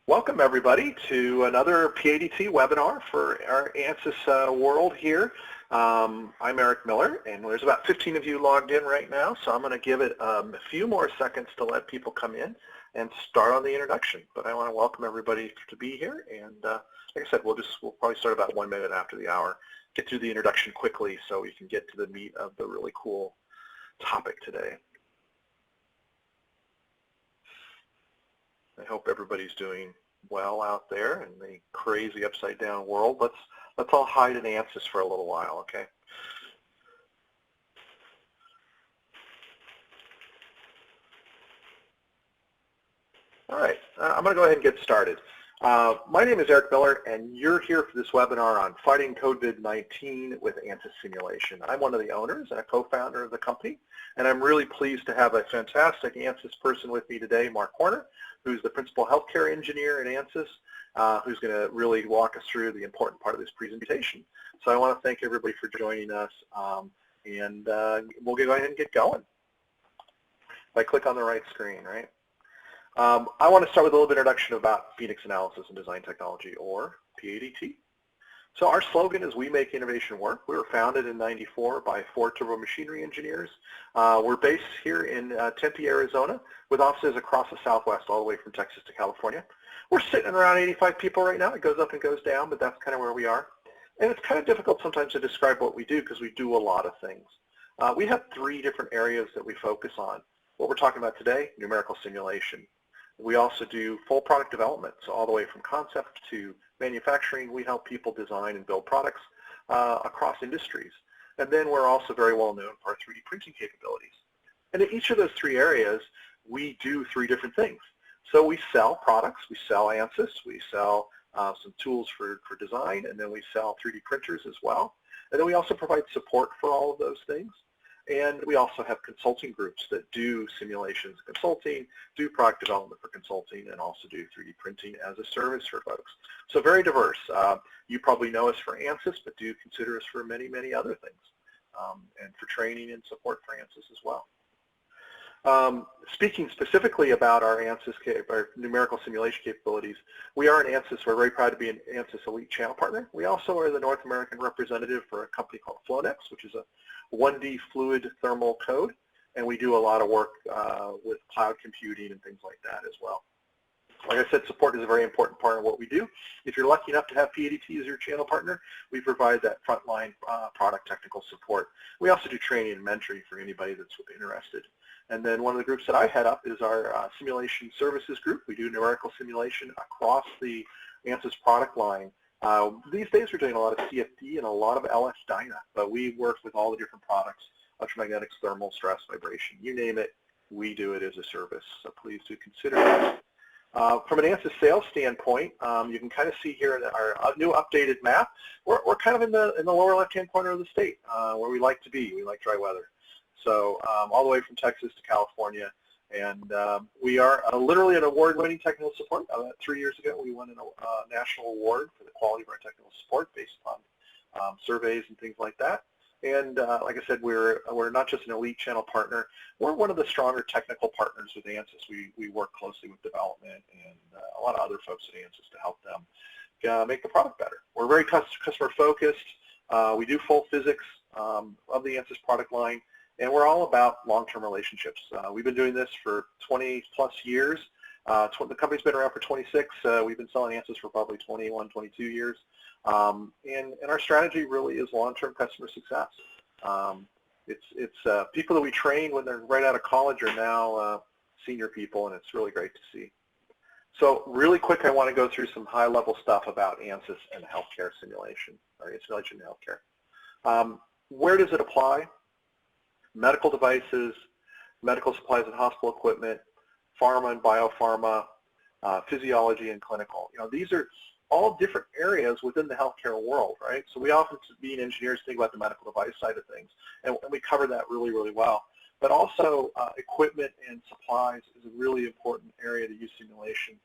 Welcome everybody to another PADT webinar for our Ansys world here. I'm Eric Miller, and there's about 15 of you logged in right now, so I'm going to give it a few more seconds to let people come in and start on the introduction. But I want to welcome everybody to be here, and like I said, we'll probably start about 1 minute after the hour. Get through the introduction quickly so we can get to the meat of the really cool topic today. I hope everybody's doing well out there in the crazy upside down world. Let's all hide in Ansys for a little while, okay? All right, I'm going to go ahead and get started. My name is Eric Miller, and you're here for this webinar on fighting COVID-19 with Ansys Simulation. I'm one of the owners and a co-founder of the company, and I'm really pleased to have a fantastic Ansys person with me today, Marc, who's the principal healthcare engineer at Ansys, who's going to really walk us through the important part of this presentation. So I want to thank everybody for joining us, and we'll go ahead and get going. If I click on the right screen, right? I want to start with a little bit of introduction about Phoenix Analysis and Design Technology, or PADT. So our slogan is "We make innovation work." We were founded in '94 by 4 turbo machinery engineers. We're based here in Tempe, Arizona, with offices across the Southwest, all the way from Texas to California. We're sitting around 85 people right now. It goes up and goes down, but that's kind of where we are. And it's kind of difficult sometimes to describe what we do because we do a lot of things. We have 3 different areas that we focus on. What we're talking about today, numerical simulation. We also do full product development, so all the way from concept to manufacturing. We help people design and build products across industries. And then we're also very well known for our 3D printing capabilities. And in each of those 3 areas, we do 3 different things. So we sell products, we sell Ansys, we sell some tools for design, and then we sell 3D printers as well. And then we also provide support for all of those things. And we also have consulting groups that do simulations consulting, do product development for consulting, and also do 3D printing as a service for folks. So very diverse. You probably know us for Ansys, but do consider us for many, many other things, and for training and support for Ansys as well. Speaking specifically about our Ansys, our numerical simulation capabilities, we are an Ansys. We're very proud to be an Ansys Elite Channel Partner. We also are the North American representative for a company called Flonex, which is a 1D fluid thermal code, and we do a lot of work with cloud computing and things like that as well. Like I said, support is a very important part of what we do. If you're lucky enough to have PADT as your channel partner, we provide that frontline product technical support. We also do training and mentoring for anybody that's interested. And then one of the groups that I head up is our simulation services group. We do numerical simulation across the Ansys product line. These days we're doing a lot of CFD and a lot of LS-DYNA, but we work with all the different products, electromagnetics, thermal, stress, vibration, you name it, we do it as a service. So please do consider that. From an Ansys sales standpoint, you can kind of see here in our new updated map, we're kind of in the lower left-hand corner of the state, where we like to be. We like dry weather. So all the way from Texas to California. And we are literally an award-winning technical support. 3 years ago, we won a national award for the quality of our technical support based on surveys and things like that. And like I said, we're not just an elite channel partner. We're one of the stronger technical partners with Ansys. We work closely with development and a lot of other folks at Ansys to help them make the product better. We're very customer-focused. We do full physics of the Ansys product line. And we're all about long-term relationships. We've been doing this for 20 plus years. The company's been around for 26. We've been selling Ansys for probably 21, 22 years. And our strategy really is long-term customer success. It's people that we train when they're right out of college are now senior people, and it's really great to see. So really quick, I want to go through some high-level stuff about Ansys and healthcare simulation, or simulation in healthcare. Where does it apply? Medical devices, medical supplies and hospital equipment, pharma and biopharma, physiology and clinical. You know, these are all different areas within the healthcare world, right? So we often, being engineers, think about the medical device side of things, and we cover that really, really well. But also equipment and supplies is a really important area to use simulation.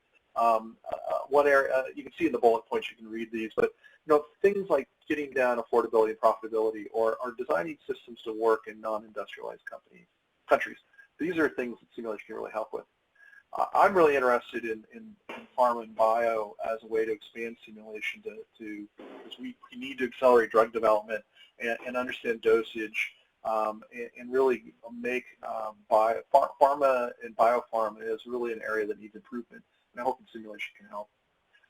One area, you can see in the bullet points, you can read these, but you know, things like getting down affordability and profitability, or designing systems to work in non-industrialized countries. These are things that simulation can really help with. I'm really interested in pharma and bio as a way to expand simulation because we need to accelerate drug development and understand dosage and really make pharma and biopharma is really an area that needs improvement, and I hope the simulation can help.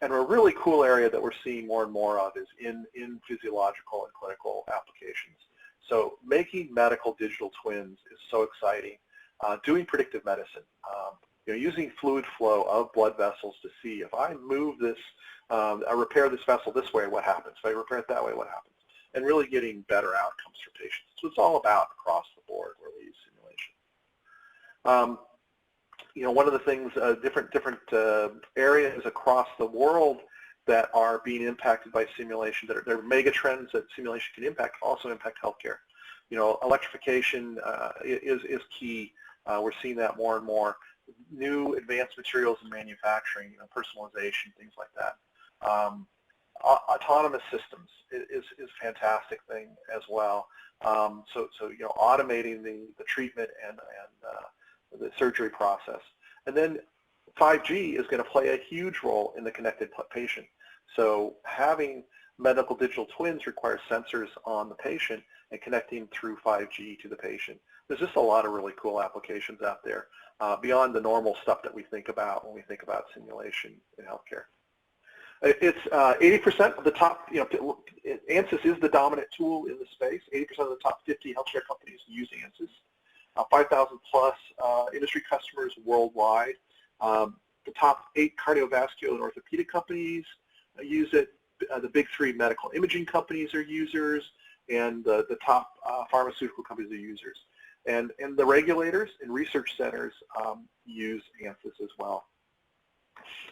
And a really cool area that we're seeing more and more of is in physiological and clinical applications. So making medical digital twins is so exciting. Doing predictive medicine, using fluid flow of blood vessels to see if I move this, I repair this vessel this way, what happens? If I repair it that way, what happens? And really getting better outcomes for patients. So it's all about across the board where we use simulation. One of the things, different areas across the world that are being impacted by simulation, that are mega trends that simulation can impact, also impact healthcare. Electrification is key. We're seeing that more and more. New advanced materials in manufacturing, personalization, things like that. Autonomous systems is a fantastic thing as well. So automating the treatment and the surgery process. And then 5G is going to play a huge role in the connected patient. So having medical digital twins requires sensors on the patient and connecting through 5G to the patient. There's just a lot of really cool applications out there beyond the normal stuff that we think about when we think about simulation in healthcare. It's 80% of the top, Ansys is the dominant tool in the space. 80% of the top 50 healthcare companies use Ansys. 5,000 plus industry customers worldwide. The top 8 cardiovascular and orthopedic companies use it. The big 3 medical imaging companies are users, and the top pharmaceutical companies are users. And the regulators and research centers use Ansys as well.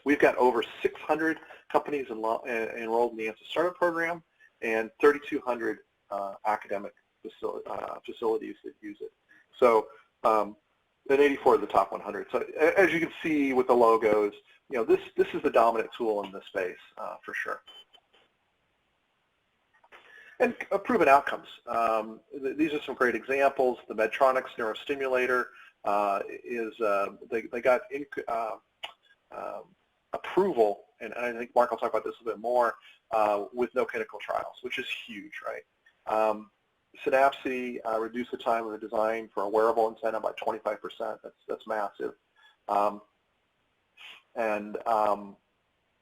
We've got over 600 companies enrolled in the Ansys Startup Program and 3,200 academic facilities that use it. So, and 84 of the top 100. So, as you can see with the logos, this is the dominant tool in this space for sure. And proven outcomes. These are some great examples. The Medtronic's neurostimulator they got approval, and I think Marc will talk about this a bit more, with no clinical trials, which is huge, right? Synapse reduced the time of the design for a wearable antenna by 25%. That's massive. And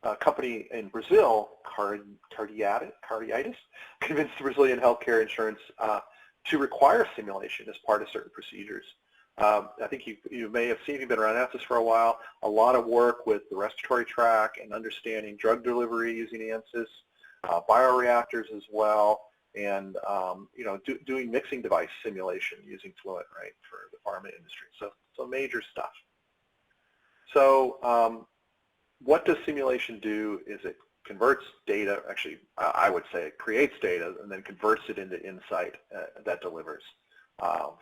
a company in Brazil, Cardiatis, convinced the Brazilian healthcare insurance to require simulation as part of certain procedures. I think you may have seen, if you've been around Ansys for a while, a lot of work with the respiratory tract and understanding drug delivery using Ansys, bioreactors as well, and doing mixing device simulation using Fluent, right, for the pharma industry. So major stuff. So what does simulation do is it converts data, actually I would say it creates data and then converts it into insight that delivers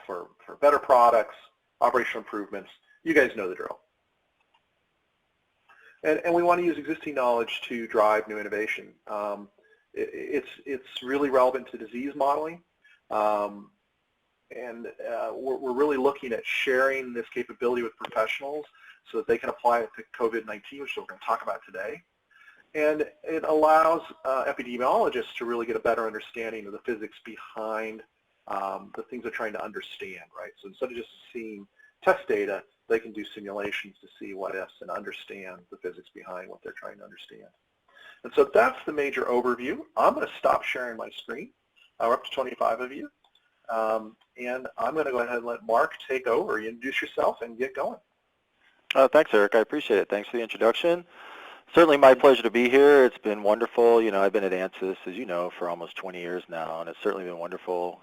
for better products, operational improvements. You guys know the drill. And we want to use existing knowledge to drive new innovation. It's really relevant to disease modeling, and we're really looking at sharing this capability with professionals so that they can apply it to COVID-19, which we're going to talk about today. And it allows epidemiologists to really get a better understanding of the physics behind the things they're trying to understand, right? So instead of just seeing test data, they can do simulations to see what ifs and understand the physics behind what they're trying to understand. And so that's the major overview. I'm going to stop sharing my screen. We're up to 25 of you. And I'm going to go ahead and let Marc take over. You introduce yourself and get going. Thanks, Eric. I appreciate it. Thanks for the introduction. Certainly my pleasure to be here. It's been wonderful. I've been at Ansys, as you know, for almost 20 years now, and it's certainly been wonderful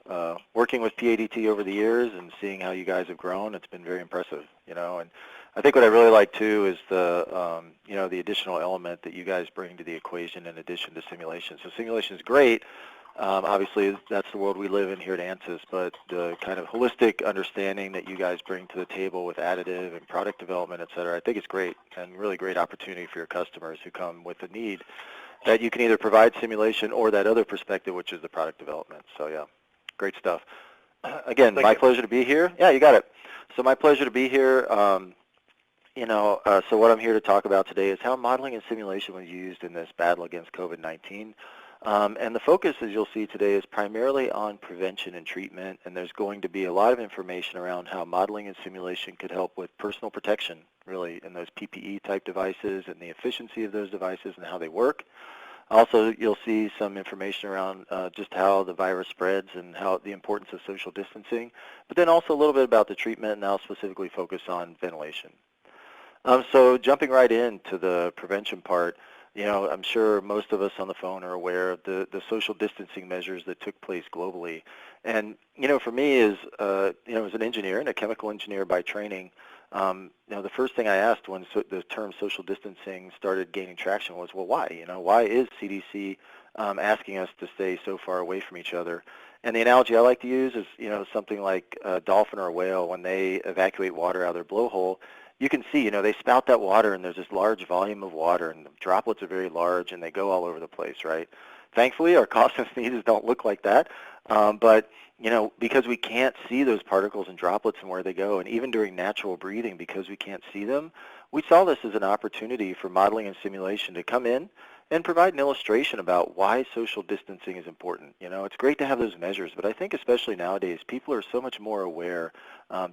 working with PADT over the years and seeing how you guys have grown. It's been very impressive, and I think what I really like, too, is the, the additional element that you guys bring to the equation in addition to simulation. So simulation is great. Obviously, that's the world we live in here at Ansys, but the kind of holistic understanding that you guys bring to the table with additive and product development, et cetera, I think it's great and really great opportunity for your customers who come with the need that you can either provide simulation or that other perspective, which is the product development. So, yeah, great stuff. Again, my pleasure to be here. Yeah, you got it. So my pleasure to be here. So what I'm here to talk about today is how modeling and simulation was used in this battle against COVID-19. And the focus, as you'll see today, is primarily on prevention and treatment, and there's going to be a lot of information around how modeling and simulation could help with personal protection, really, in those PPE-type devices and the efficiency of those devices and how they work. Also, you'll see some information around just how the virus spreads and how the importance of social distancing, but then also a little bit about the treatment, and I'll specifically focus on ventilation. So jumping right into the prevention part, I'm sure most of us on the phone are aware of the social distancing measures that took place globally. And, for me as an engineer and a chemical engineer by training, the first thing I asked when the term social distancing started gaining traction was, well, why? Why is CDC asking us to stay so far away from each other? And the analogy I like to use is, something like a dolphin or a whale, when they evacuate water out of their blowhole, you can see, they spout that water and there's this large volume of water and the droplets are very large and they go all over the place, right? Thankfully, our coughs and sneezes don't look like that, but because we can't see those particles and droplets and where they go, and even during natural breathing, because we can't see them, we saw this as an opportunity for modeling and simulation to come in and provide an illustration about why social distancing is important. It's great to have those measures, but I think especially nowadays, people are so much more aware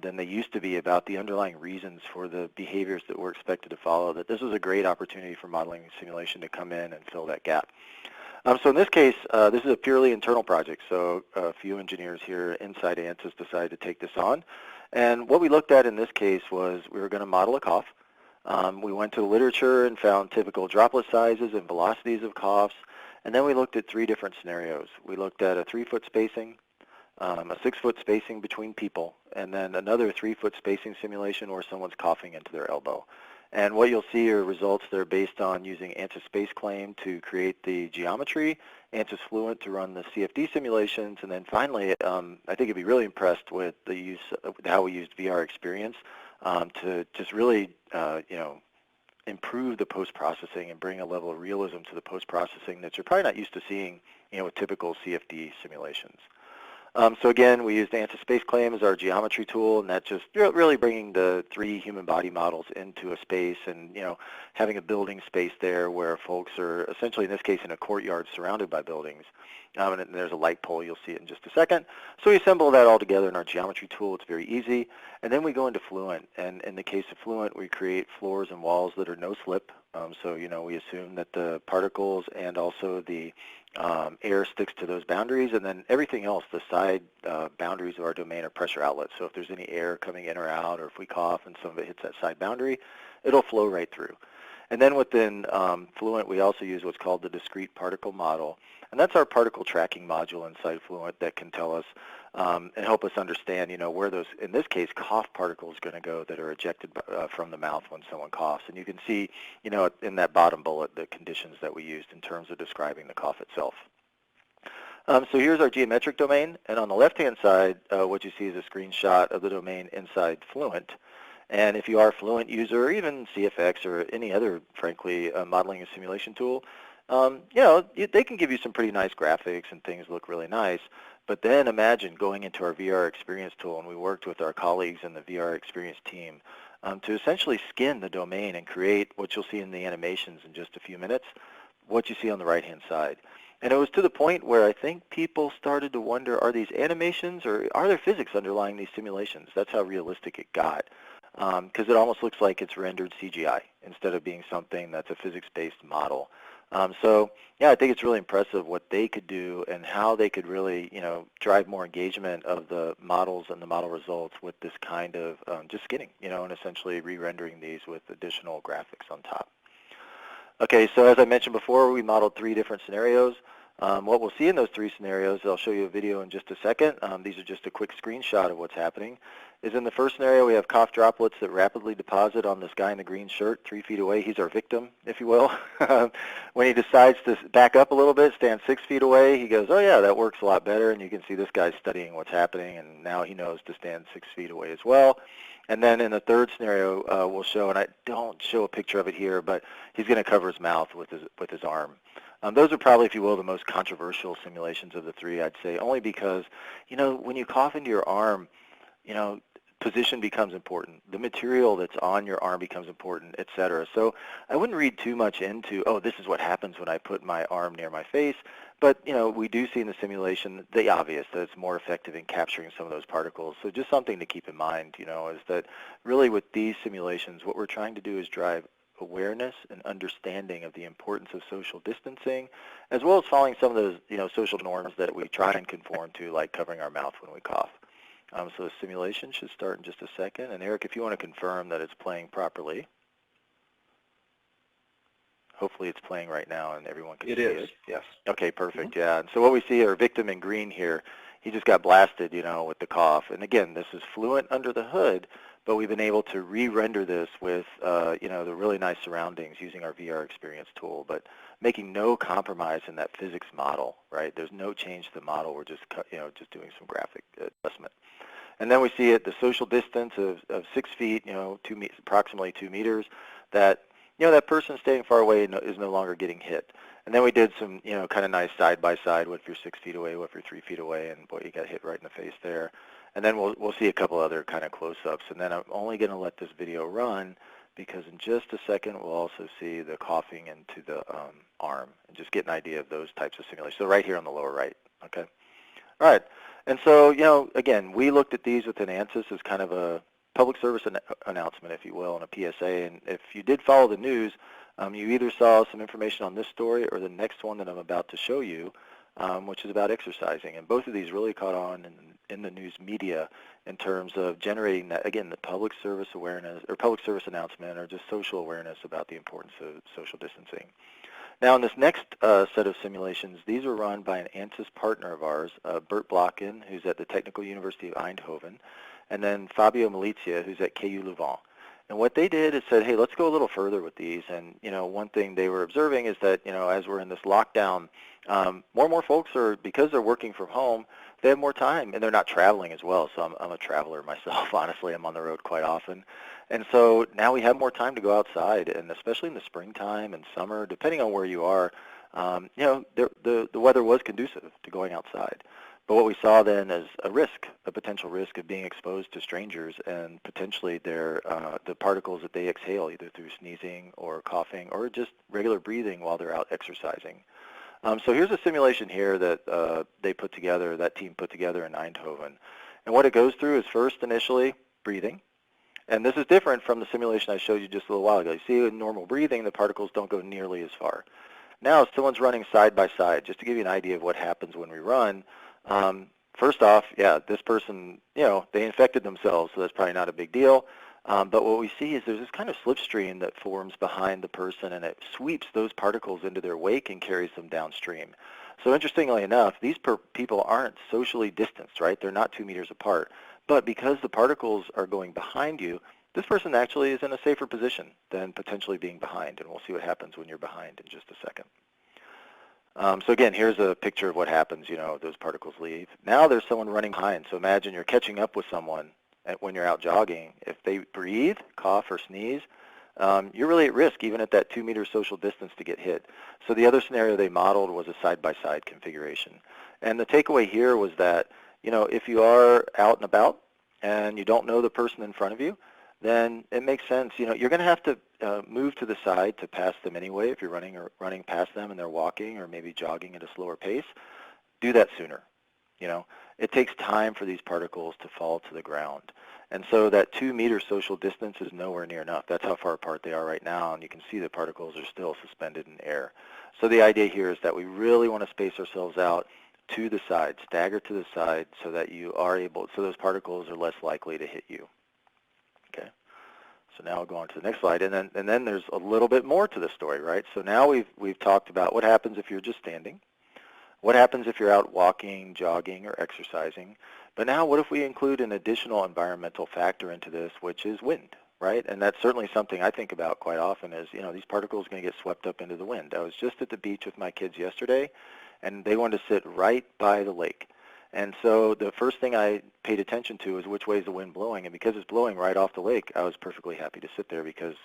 than they used to be about the underlying reasons for the behaviors that we're expected to follow, that this is a great opportunity for modeling and simulation to come in and fill that gap. So in this case, this is a purely internal project, so a few engineers here inside Ansys decided to take this on. And what we looked at in this case was we were going to model a cough. We went to the literature and found typical droplet sizes and velocities of coughs, and then we looked at 3 different scenarios. We looked at a 3-foot spacing, a 6-foot spacing between people, and then another 3-foot spacing simulation where someone's coughing into their elbow. And what you'll see are results that are based on using Ansys Space Claim to create the geometry, Ansys Fluent to run the CFD simulations, and then finally, I think you'd be really impressed with the use of how we used VR experience to just really, improve the post-processing and bring a level of realism to the post-processing that you're probably not used to seeing, with typical CFD simulations. So again, we used Ansys Space Claim as our geometry tool, and that's just really bringing the 3 human body models into a space and, having a building space there where folks are essentially, in this case, in a courtyard surrounded by buildings. And there's a light pole. You'll see it in just a second. So we assemble that all together in our geometry tool. It's very easy. And then we go into Fluent. And in the case of Fluent, we create floors and walls that are no slip. So, we assume that the particles and also the air sticks to those boundaries, and then everything else, the side boundaries of our domain are pressure outlets. So if there's any air coming in or out, or if we cough and some of it hits that side boundary, it'll flow right through. And then within Fluent, we also use what's called the discrete particle model, and that's our particle tracking module inside Fluent that can tell us and help us understand, where those, in this case, cough particles are going to go that are ejected from the mouth when someone coughs. And you can see, in that bottom bullet, the conditions that we used in terms of describing the cough itself. So here's our geometric domain, and on the left-hand side, what you see is a screenshot of the domain inside Fluent. And if you are a Fluent user, or even CFX or any other, frankly, modeling and simulation tool, they can give you some pretty nice graphics and things look really nice. But then imagine going into our VR experience tool, and we worked with our colleagues in the VR experience team to essentially skin the domain and create what you'll see in the animations in just a few minutes, what you see on the right-hand side. And it was to the point where I think people started to wonder, are these animations or are there physics underlying these simulations? That's how realistic it got. Because it almost looks like it's rendered CGI instead of being something that's a physics-based model. So yeah, I think it's really impressive what they could do and how they could really, drive more engagement of the models and the model results with this kind of just skinning, and essentially re-rendering these with additional graphics on top. Okay, so as I mentioned before, we modeled 3 different scenarios. What we'll see in those 3 scenarios, I'll show you a video in just a second. These are just a quick screenshot of what's happening. Is in the first scenario, we have cough droplets that rapidly deposit on this guy in the green shirt 3 feet away. He's our victim, if you will. When he decides to back up a little bit, stand 6 feet away, he goes, oh yeah, that works a lot better. And you can see this guy's studying what's happening, and now he knows to stand 6 feet away as well. And then in the third scenario, we'll show, and I don't show a picture of it here, but he's going to cover his mouth with his arm. Those are probably, if you will, the most controversial simulations of the 3, I'd say, only because, when you cough into your arm, position becomes important. The material that's on your arm becomes important, et cetera. So I wouldn't read too much into, oh, this is what happens when I put my arm near my face. But, we do see in the simulation the obvious, that it's more effective in capturing some of those particles. So just something to keep in mind, is that really with these simulations, what we're trying to do is drive awareness and understanding of the importance of social distancing, as well as following some of those, social norms that we try and conform to, like covering our mouth when we cough. So the simulation should start in just a second. And Eric, if you want to confirm that it's playing properly. Hopefully it's playing right now and everyone can see it. It is, yes. Okay, perfect, yeah. And so what we see our victim in green here, he just got blasted, with the cough. And again, this is fluent under the hood, but we've been able to re-render this with, the really nice surroundings using our VR experience tool, but making no compromise in that physics model, right? There's no change to the model. We're just, just doing some graphic adjustment. And then we see the social distance of 6 feet, approximately 2 meters, that, that person staying far away is no longer getting hit. And then we did some, kind of nice side-by-side, what if you're 6 feet away, what if you're 3 feet away, and boy, you got hit right in the face there. And then we'll see a couple other kind of close-ups. And then I'm only going to let this video run because in just a second we'll also see the coughing into the arm and just get an idea of those types of simulations. So right here on the lower right, okay? All right, and so, again, we looked at these within Ansys as kind of a public service announcement, if you will, and a PSA. And if you did follow the news, you either saw some information on this story or the next one that I'm about to show you, which is about exercising. And both of these really caught on in the news media in terms of generating that, again, the public service awareness or public service announcement or just social awareness about the importance of social distancing. Now, in this next set of simulations, these are run by an Ansys partner of ours, Bert Blocken, who's at the Technical University of Eindhoven, and then Fabio Malizia, who's at KU Leuven. And what they did is said, hey, let's go a little further with these. And, one thing they were observing is that, as we're in this lockdown, more and more folks are, because they're working from home, they have more time, and they're not traveling as well. So I'm a traveler myself, honestly. I'm on the road quite often. And so now we have more time to go outside, and especially in the springtime and summer, depending on where you are, the weather was conducive to going outside. But what we saw then is a potential risk of being exposed to strangers and potentially the particles that they exhale either through sneezing or coughing or just regular breathing while they're out exercising. So here's a simulation here that that team put together in Eindhoven. And what it goes through is first initially breathing. And this is different from the simulation I showed you just a little while ago. You see in normal breathing, the particles don't go nearly as far. Now someone's running side by side. Just to give you an idea of what happens when we run, first off, yeah, this person, they infected themselves, so that's probably not a big deal. But what we see is there's this kind of slipstream that forms behind the person, and it sweeps those particles into their wake and carries them downstream. So interestingly enough, these people aren't socially distanced, right? They're not 2 meters apart. But because the particles are going behind you, this person actually is in a safer position than potentially being behind, and we'll see what happens when you're behind in just a second. So again, here's a picture of what happens, those particles leave. Now there's someone running behind. So imagine you're catching up with someone when you're out jogging. If they breathe, cough, or sneeze, you're really at risk, even at that 2 meter social distance, to get hit. So the other scenario they modeled was a side-by-side configuration. And the takeaway here was that, if you are out and about and you don't know the person in front of you, then it makes sense. You're going to have to move to the side to pass them anyway if you're running past them and they're walking or maybe jogging at a slower pace. Do that sooner. It takes time for these particles to fall to the ground. And so that 2 meter social distance is nowhere near enough. That's how far apart they are right now, and you can see the particles are still suspended in air. So the idea here is that we really want to space ourselves out to the side, stagger to the side, so that so those particles are less likely to hit you. Okay. So now I'll go on to the next slide, and then there's a little bit more to the story, right? So now we've talked about what happens if you're just standing, what happens if you're out walking, jogging, or exercising. But now what if we include an additional environmental factor into this, which is wind, right? And that's certainly something I think about quite often is, these particles are going to get swept up into the wind. I was just at the beach with my kids yesterday, and they wanted to sit right by the lake. And so the first thing I paid attention to is which way is the wind blowing. And because it's blowing right off the lake, I was perfectly happy to sit there because,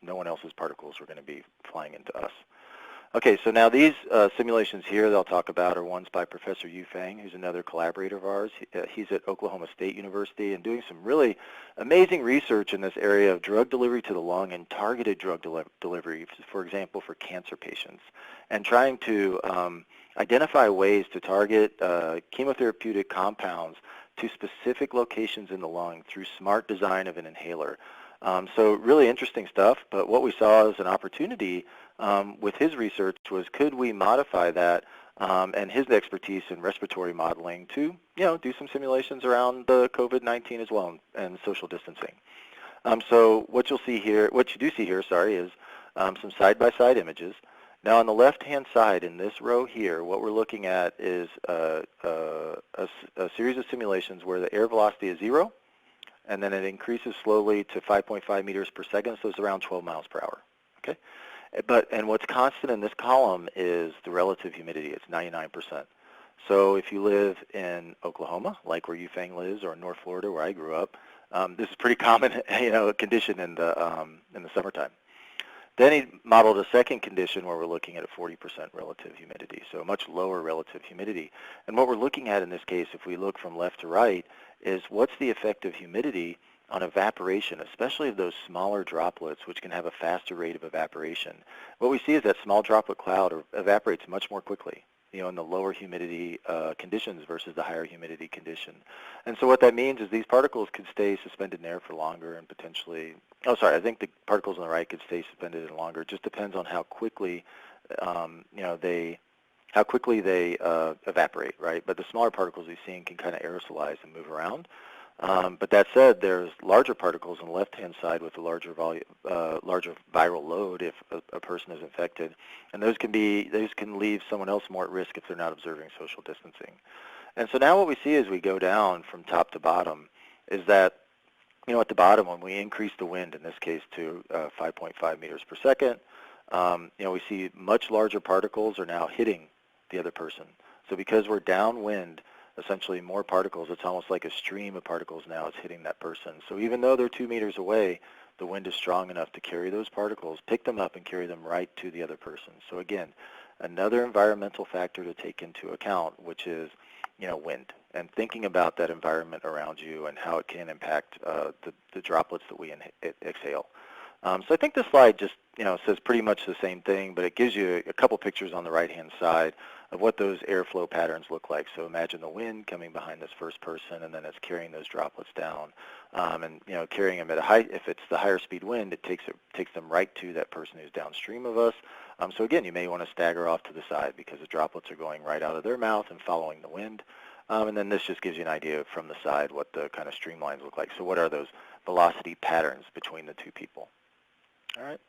no one else's particles were going to be flying into us. Okay, so now these simulations here that I'll talk about are ones by Professor Yu Fang, who's another collaborator of ours. He's at Oklahoma State University and doing some really amazing research in this area of drug delivery to the lung and targeted drug delivery, for example, for cancer patients, and trying to identify ways to target chemotherapeutic compounds to specific locations in the lung through smart design of an inhaler. So really interesting stuff, but what we saw as an opportunity with his research was, could we modify that and his expertise in respiratory modeling to, do some simulations around the COVID-19 as well and social distancing. So what you do see here, is some side-by-side images. Now on the left-hand side in this row here, what we're looking at is a series of simulations where the air velocity is 0, and then it increases slowly to 5.5 meters per second, so it's around 12 miles per hour. Okay, and what's constant in this column is the relative humidity. It's 99%. So if you live in Oklahoma, like where Yufeng lives, or North Florida, where I grew up, this is pretty common, condition in the summertime. Then he modeled a second condition where we're looking at a 40% relative humidity, so a much lower relative humidity. And what we're looking at in this case, if we look from left to right, is what's the effect of humidity on evaporation, especially of those smaller droplets, which can have a faster rate of evaporation. What we see is that small droplet cloud evaporates much more quickly, in the lower humidity conditions versus the higher humidity condition. And so what that means is these particles could stay suspended in air for longer and potentially, I think the particles on the right could stay suspended in longer. It just depends on how quickly, they evaporate, right? But the smaller particles we've seen can kind of aerosolize and move around. But that said, there's larger particles on the left-hand side with a larger viral load if a person is infected, and those can leave someone else more at risk if they're not observing social distancing. And so now what we see as we go down from top to bottom is that, at the bottom, when we increase the wind, in this case to 5.5 meters per second, we see much larger particles are now hitting the other person. So because we're downwind, essentially more particles, it's almost like a stream of particles now is hitting that person. So even though they're 2 meters away, the wind is strong enough to carry those particles, pick them up, and carry them right to the other person. So again, another environmental factor to take into account, which is, wind, and thinking about that environment around you and how it can impact the droplets that we exhale. So I think this slide just, says pretty much the same thing, but it gives you a couple pictures on the right-hand side of what those airflow patterns look like. So imagine the wind coming behind this first person, and then it's carrying those droplets down, and carrying them at a high. If it's the higher speed wind, it takes them right to that person who's downstream of us. So again, you may want to stagger off to the side because the droplets are going right out of their mouth and following the wind. And then this just gives you an idea from the side what the kind of streamlines look like. So what are those velocity patterns between the two people? All right.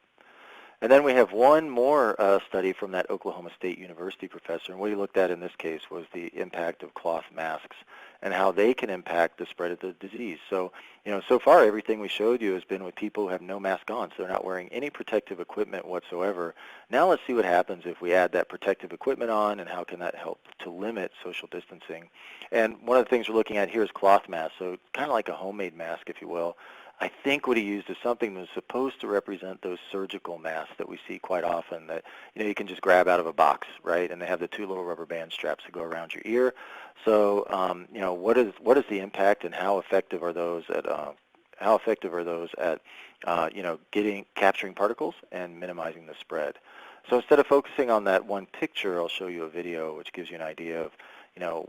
And then we have one more study from that Oklahoma State University professor, and what he looked at in this case was the impact of cloth masks and how they can impact the spread of the disease. So, so far everything we showed you has been with people who have no mask on, so they're not wearing any protective equipment whatsoever. Now let's see what happens if we add that protective equipment on, and how can that help to limit social distancing. And one of the things we're looking at here is cloth masks, so kind of like a homemade mask, if you will. I think what he used is something that's supposed to represent those surgical masks that we see quite often that, you can just grab out of a box, right? And they have the two little rubber band straps that go around your ear. So, what is the impact, and how effective are those at capturing particles and minimizing the spread? So instead of focusing on that one picture, I'll show you a video which gives you an idea of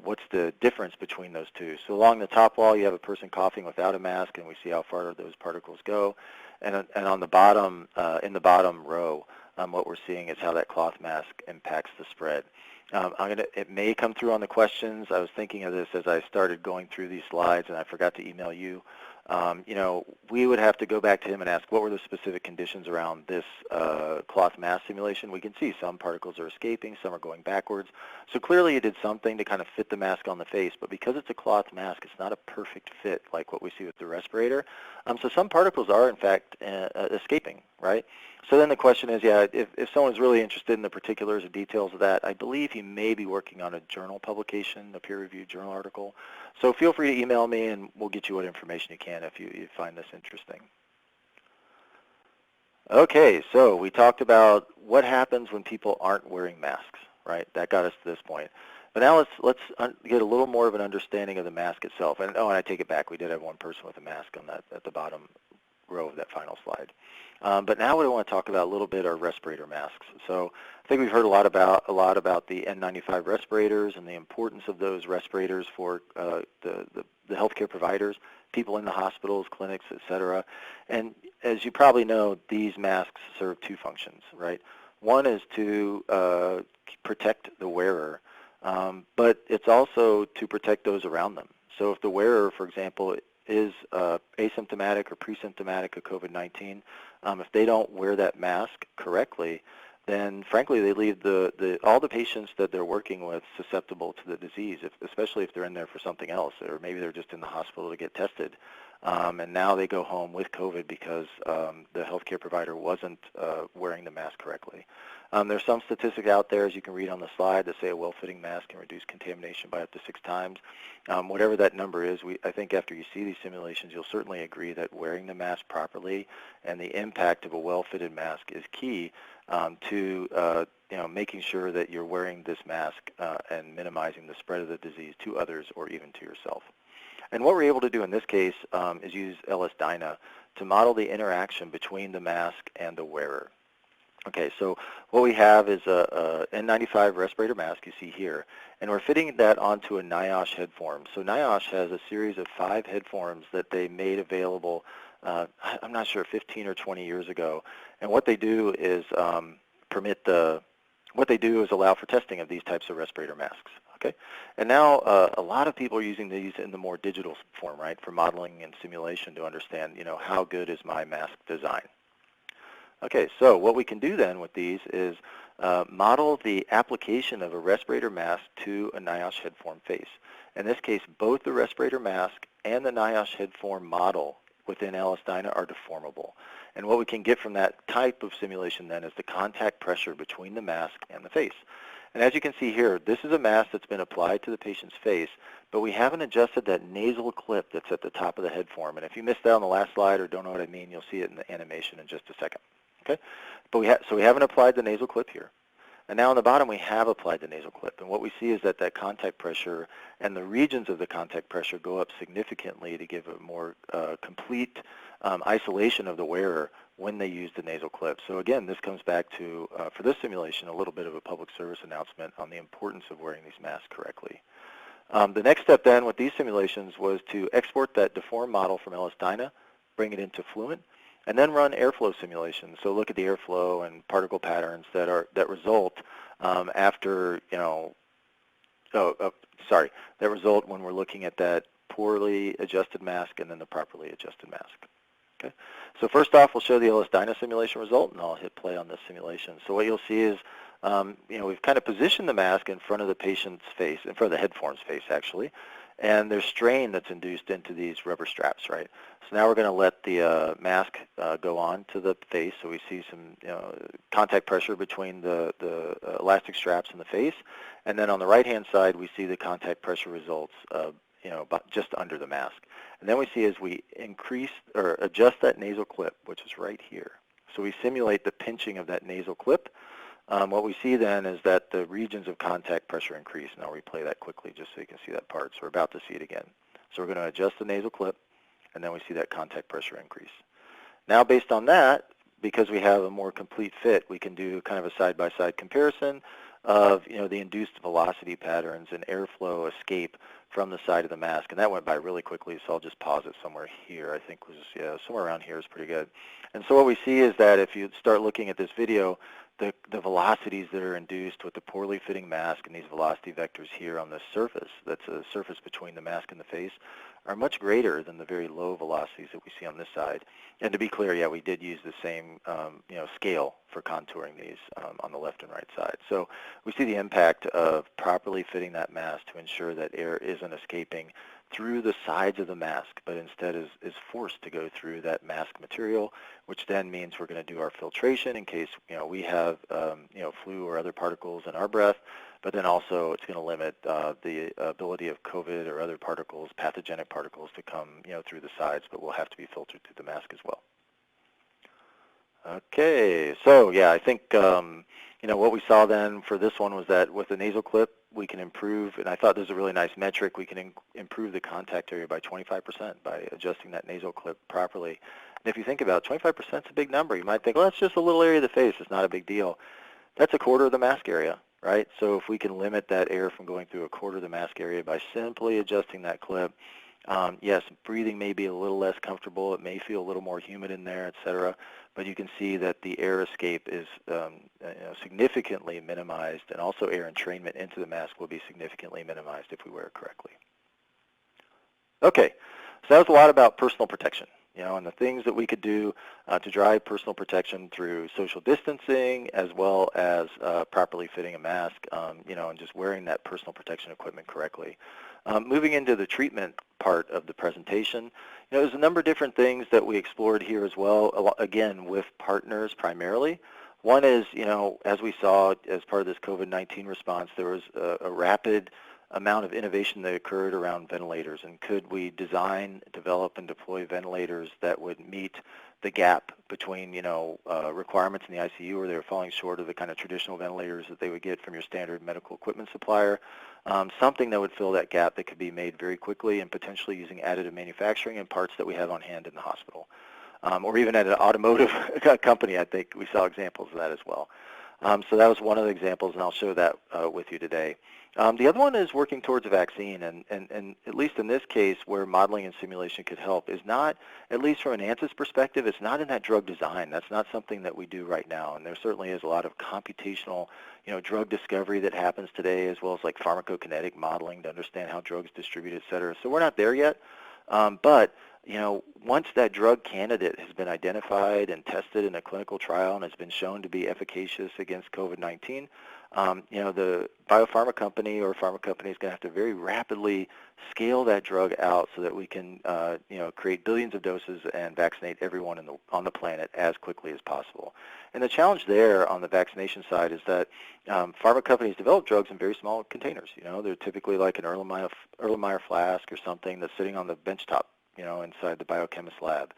what's the difference between those two. So along the top wall, you have a person coughing without a mask, and we see how far those particles go. And on the bottom, in the bottom row, what we're seeing is how that cloth mask impacts the spread. It may come through on the questions. I was thinking of this as I started going through these slides, and I forgot to email you. We would have to go back to him and ask what were the specific conditions around this cloth mask simulation. We can see some particles are escaping, some are going backwards. So clearly he did something to kind of fit the mask on the face, but because it's a cloth mask, it's not a perfect fit like what we see with the respirator. So some particles are in fact escaping, right? So then the question is, if someone's really interested in the particulars and details of that, I believe he may be working on a journal publication, a peer-reviewed journal article. So feel free to email me, and we'll get you what information you can if you find this interesting. Okay, so we talked about what happens when people aren't wearing masks, right? That got us to this point. But now let's get a little more of an understanding of the mask itself. And I take it back. We did have one person with a mask on that at the bottom row of that final slide. But now what I want to talk about a little bit are respirator masks. So I think we've heard a lot about the N95 respirators and the importance of those respirators for the healthcare providers, people in the hospitals, clinics, et cetera. And as you probably know, these masks serve two functions, right? One is to protect the wearer, but it's also to protect those around them. So if the wearer, for example, is asymptomatic or pre-symptomatic of COVID-19, if they don't wear that mask correctly, then frankly they leave all the patients that they're working with susceptible to the disease, especially if they're in there for something else, or maybe they're just in the hospital to get tested. And now they go home with COVID because the healthcare provider wasn't wearing the mask correctly. There's some statistics out there, as you can read on the slide, that say a well-fitting mask can reduce contamination by up to 6 times. Whatever that number is, I think after you see these simulations, you'll certainly agree that wearing the mask properly and the impact of a well-fitted mask is key to making sure that you're wearing this mask and minimizing the spread of the disease to others or even to yourself. And what we're able to do in this case is use LS-DYNA to model the interaction between the mask and the wearer. Okay, so what we have is a N95 respirator mask you see here, and we're fitting that onto a NIOSH head form. So NIOSH has a series of 5 head forms that they made available, I'm not sure, 15 or 20 years ago. And what they do is allow for testing of these types of respirator masks. Okay, and now a lot of people are using these in the more digital form, right, for modeling and simulation to understand, how good is my mask design. Okay, so what we can do then with these is model the application of a respirator mask to a NIOSH head form face. In this case, both the respirator mask and the NIOSH head form model within LS-DYNA are deformable. And what we can get from that type of simulation then is the contact pressure between the mask and the face. And as you can see here, this is a mask that's been applied to the patient's face, but we haven't adjusted that nasal clip that's at the top of the head form. And if you missed that on the last slide or don't know what I mean, you'll see it in the animation in just a second. Okay, but so we haven't applied the nasal clip here. And now on the bottom we have applied the nasal clip. And what we see is that contact pressure and the regions of the contact pressure go up significantly to give a more complete isolation of the wearer when they use the nasal clip. So again, this comes back to, for this simulation, a little bit of a public service announcement on the importance of wearing these masks correctly. The next step then with these simulations was to export that deformed model from LS-DYNA, bring it into Fluent, and then run airflow simulations. So look at the airflow and particle patterns that result after, that result when we're looking at that poorly adjusted mask and then the properly adjusted mask. Okay. So first off, we'll show the LS-DYNA simulation result, and I'll hit play on this simulation. So what you'll see is, we've kind of positioned the mask in front of the patient's face, in front of the head form's face actually, and there's strain that's induced into these rubber straps, right? So now we're going to let the mask go on to the face, so we see some contact pressure between the elastic straps and the face, and then on the right-hand side we see the contact pressure results just under the mask. And then we see as we increase or adjust that nasal clip, which is right here. So we simulate the pinching of that nasal clip. What we see then is that the regions of contact pressure increase, and I'll replay that quickly just so you can see that part. So we're about to see it again. So we're going to adjust the nasal clip, and then we see that contact pressure increase. Now based on that, because we have a more complete fit, we can do kind of a side-by-side comparison of the induced velocity patterns and airflow escape from the side of the mask. And that went by really quickly, so I'll just pause it somewhere here. I think somewhere around here is pretty good. And so what we see is that if you start looking at this video, the velocities that are induced with the poorly fitting mask and these velocity vectors here on the surface, that's a surface between the mask and the face, are much greater than the very low velocities that we see on this side. And to be clear, yeah, we did use the same scale for contouring these on the left and right side. So we see the impact of properly fitting that mask to ensure that air isn't escaping through the sides of the mask, but instead is forced to go through that mask material, which then means we're going to do our filtration in case we have flu or other particles in our breath, but then also it's going to limit the ability of COVID or other particles, pathogenic particles, to come through the sides, but will have to be filtered through the mask as well. Okay, so yeah, I think what we saw then for this one was that with the nasal clip, we can improve, and I thought this was a really nice metric, we can improve the contact area by 25% by adjusting that nasal clip properly. And if you think about it, 25% is a big number. You might think, well, that's just a little area of the face. It's not a big deal. That's a quarter of the mask area, right? So if we can limit that air from going through a quarter of the mask area by simply adjusting that clip, yes, breathing may be a little less comfortable. It may feel a little more humid in there, et cetera, but you can see that the air escape is significantly minimized, and also air entrainment into the mask will be significantly minimized if we wear it correctly. Okay, so that was a lot about personal protection, and the things that we could do to drive personal protection through social distancing, as well as properly fitting a mask, and just wearing that personal protection equipment correctly. Moving into the treatment part of the presentation, there's a number of different things that we explored here as well, again, with partners primarily. One is, as we saw as part of this COVID-19 response, there was a rapid amount of innovation that occurred around ventilators, and could we design, develop, and deploy ventilators that would meet the gap between, requirements in the ICU where they were falling short of the kind of traditional ventilators that they would get from your standard medical equipment supplier, something that would fill that gap that could be made very quickly and potentially using additive manufacturing and parts that we have on hand in the hospital. Or even at an automotive company, I think we saw examples of that as well. So that was one of the examples, and I'll show that with you today. The other one is working towards a vaccine, and at least in this case where modeling and simulation could help is not, at least from an Ansys perspective, it's not in that drug design. That's not something that we do right now, and there certainly is a lot of computational, drug discovery that happens today, as well as like pharmacokinetic modeling to understand how drugs distribute, et cetera. So we're not there yet, but once that drug candidate has been identified and tested in a clinical trial and has been shown to be efficacious against COVID-19, the biopharma company or pharma company is going to have to very rapidly scale that drug out so that we can, create billions of doses and vaccinate everyone on the planet as quickly as possible. And the challenge there on the vaccination side is that pharma companies develop drugs in very small containers. They're typically like an Erlenmeyer flask or something that's sitting on the benchtop, inside the biochemist lab.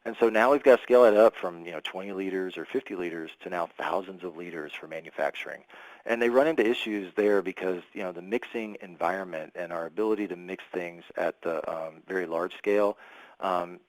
And so now we've got to scale it up from 20 liters or 50 liters to now thousands of liters for manufacturing. And they run into issues there because the mixing environment and our ability to mix things at the very large scale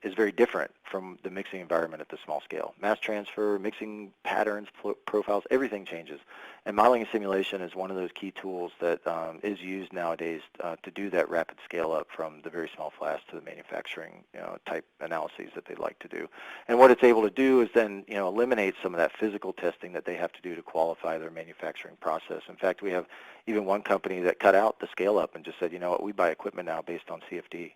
is very different from the mixing environment at the small scale. Mass transfer, mixing patterns, profiles, everything changes. And modeling and simulation is one of those key tools that is used nowadays to do that rapid scale up from the very small flask to the manufacturing type analyses that they'd like to do. And what it's able to do is then eliminate some of that physical testing that they have to do to qualify their manufacturing process. In fact, we have even one company that cut out the scale up and just said, we buy equipment now based on CFD.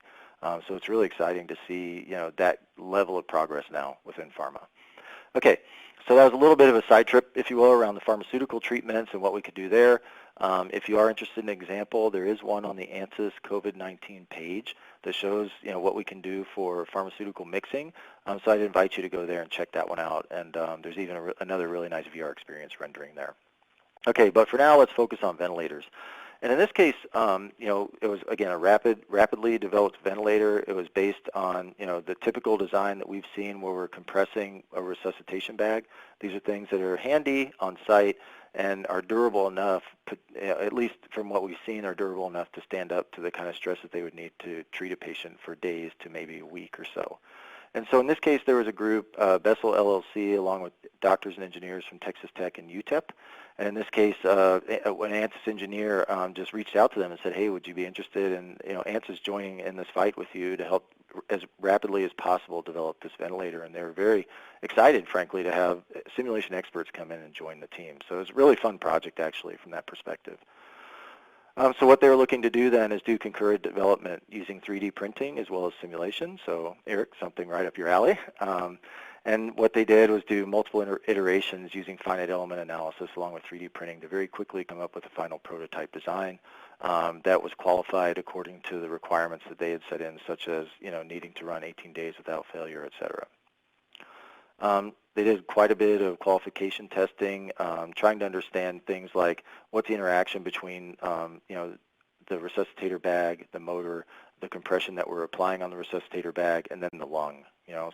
So it's really exciting to see, that level of progress now within pharma. Okay, so that was a little bit of a side trip, if you will, around the pharmaceutical treatments and what we could do there. If you are interested in an example, there is one on the Ansys COVID-19 page that shows, what we can do for pharmaceutical mixing. So I'd invite you to go there and check that one out. And there's even another really nice VR experience rendering there. Okay, but for now, let's focus on ventilators. And in this case, it was, again, a rapidly developed ventilator. It was based on, the typical design that we've seen where we're compressing a resuscitation bag. These are things that are handy on site and are durable enough, at least from what we've seen, are durable enough to stand up to the kind of stress that they would need to treat a patient for days to maybe a week or so. And so in this case, there was a group, Bessel LLC, along with doctors and engineers from Texas Tech and UTEP. And in this case, an Ansys engineer just reached out to them and said, hey, would you be interested in Ansys joining in this fight with you to help as rapidly as possible develop this ventilator? And they were very excited, frankly, to have simulation experts come in and join the team. So it was a really fun project, actually, from that perspective. So what they were looking to do then is do concurrent development using 3D printing as well as simulation. So Eric, something right up your alley. And what they did was do multiple iterations using finite element analysis along with 3D printing to very quickly come up with a final prototype design that was qualified according to the requirements that they had set in, such as needing to run 18 days without failure, et cetera. They did quite a bit of qualification testing, trying to understand things like what's the interaction between the resuscitator bag, the motor, the compression that we're applying on the resuscitator bag, and then the lung.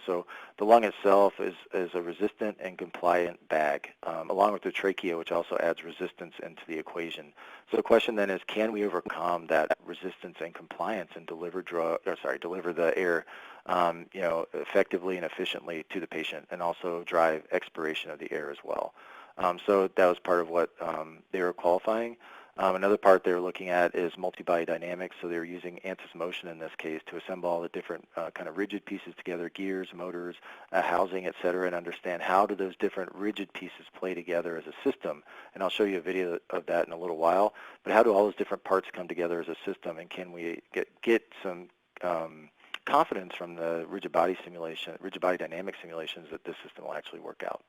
So the lung itself is a resistant and compliant bag, along with the trachea, which also adds resistance into the equation. So the question then is, can we overcome that resistance and compliance and deliver the air, effectively and efficiently to the patient, and also drive expiration of the air as well? So that was part of what they were qualifying. Another part they were looking at is multi-body dynamics, so they were using Ansys motion in this case to assemble all the different kind of rigid pieces together, gears, motors, housing, et cetera, and understand how do those different rigid pieces play together as a system. And I'll show you a video of that in a little while, but how do all those different parts come together as a system, and can we get some confidence from the rigid body dynamic simulations that this system will actually work out.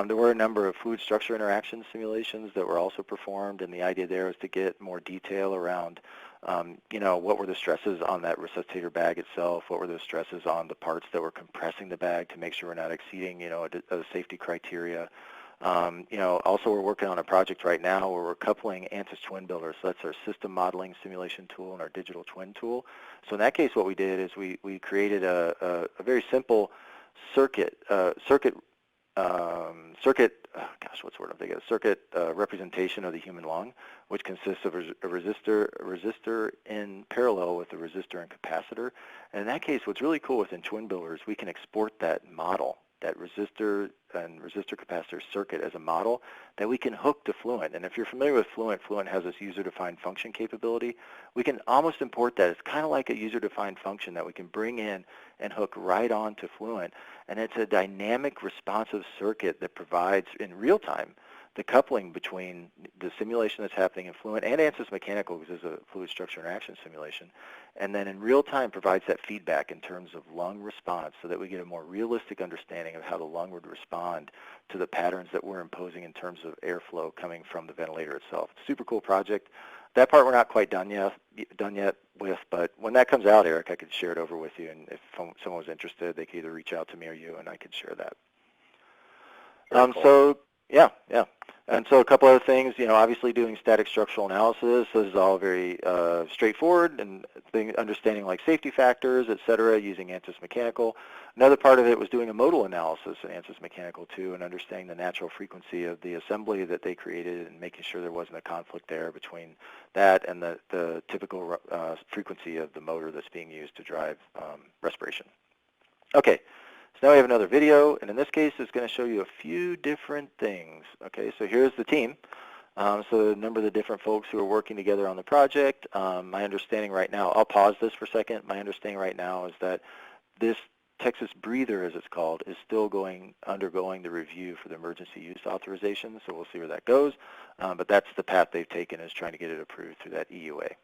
There were a number of fluid structure interaction simulations that were also performed, and the idea there is to get more detail around, what were the stresses on that resuscitator bag itself, what were the stresses on the parts that were compressing the bag to make sure we're not exceeding, a safety criteria. Also we're working on a project right now where we're coupling Ansys Twin Builder, so that's our system modeling simulation tool and our digital twin tool. So in that case, what we did is we created a very simple circuit representation of the human lung, which consists of a resistor in parallel with a resistor and capacitor. And in that case, what's really cool within Twin Builder is we can export that model, that resistor and resistor capacitor circuit as a model that we can hook to Fluent. And if you're familiar with Fluent, Fluent has this user-defined function capability. We can almost import that. It's kind of like a user-defined function that we can bring in and hook right on to Fluent. And it's a dynamic responsive circuit that provides in real time the coupling between the simulation that's happening in Fluent and Ansys Mechanical, because it's a fluid structure interaction simulation, and then in real time provides that feedback in terms of lung response so that we get a more realistic understanding of how the lung would respond to the patterns that we're imposing in terms of airflow coming from the ventilator itself. It's a super cool project. That part we're not quite done yet with, but when that comes out, Eric, I could share it over with you, and if someone was interested, they could either reach out to me or you, and I could share that. Cool. Yeah. And so a couple other things, obviously doing static structural analysis. This is all very straightforward, and understanding like safety factors, et cetera, using Ansys Mechanical. Another part of it was doing a modal analysis in Ansys Mechanical too, and understanding the natural frequency of the assembly that they created and making sure there wasn't a conflict there between that and the typical frequency of the motor that's being used to drive respiration. Okay. So now we have another video, and in this case, it's going to show you a few different things. Okay, so here's the team. So a number of the different folks who are working together on the project. My understanding right now, I'll pause this for a second. My understanding right now is that this Texas breather, as it's called, is still undergoing the review for the emergency use authorization, so we'll see where that goes. But that's the path they've taken, is trying to get it approved through that EUA.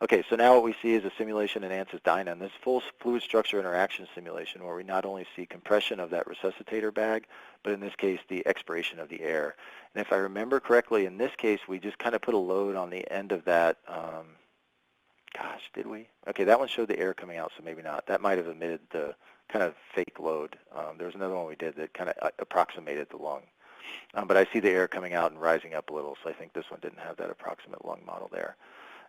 Okay, so now what we see is a simulation in Ansys Dyna, and this full fluid structure interaction simulation where we not only see compression of that resuscitator bag, but in this case, the expiration of the air. And if I remember correctly, in this case, we just kind of put a load on the end of that. Gosh, did we? Okay, that one showed the air coming out, so maybe not. That might have emitted the kind of fake load. There was another one we did that kind of approximated the lung. But I see the air coming out and rising up a little, so I think this one didn't have that approximate lung model there.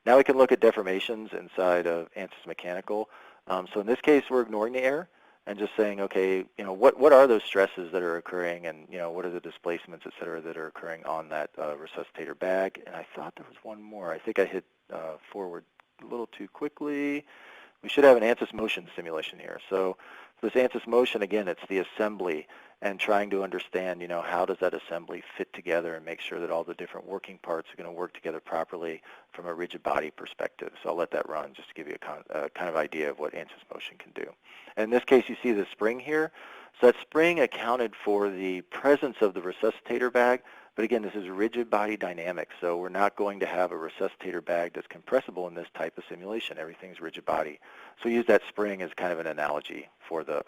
Now we can look at deformations inside of Ansys Mechanical. So in this case, we're ignoring the air and just saying, okay, what are those stresses that are occurring, and what are the displacements, et cetera, that are occurring on that resuscitator bag? And I thought there was one more. I think I hit forward a little too quickly. We should have an Ansys motion simulation here. So this Ansys motion, again, it's the assembly and trying to understand, how does that assembly fit together and make sure that all the different working parts are going to work together properly from a rigid body perspective. So I'll let that run just to give you a kind of idea of what Ansys motion can do. And in this case, you see the spring here. So that spring accounted for the presence of the resuscitator bag. But again, this is rigid body dynamics, so we're not going to have a resuscitator bag that's compressible in this type of simulation. Everything's rigid body. So we use that spring as kind of an analogy for the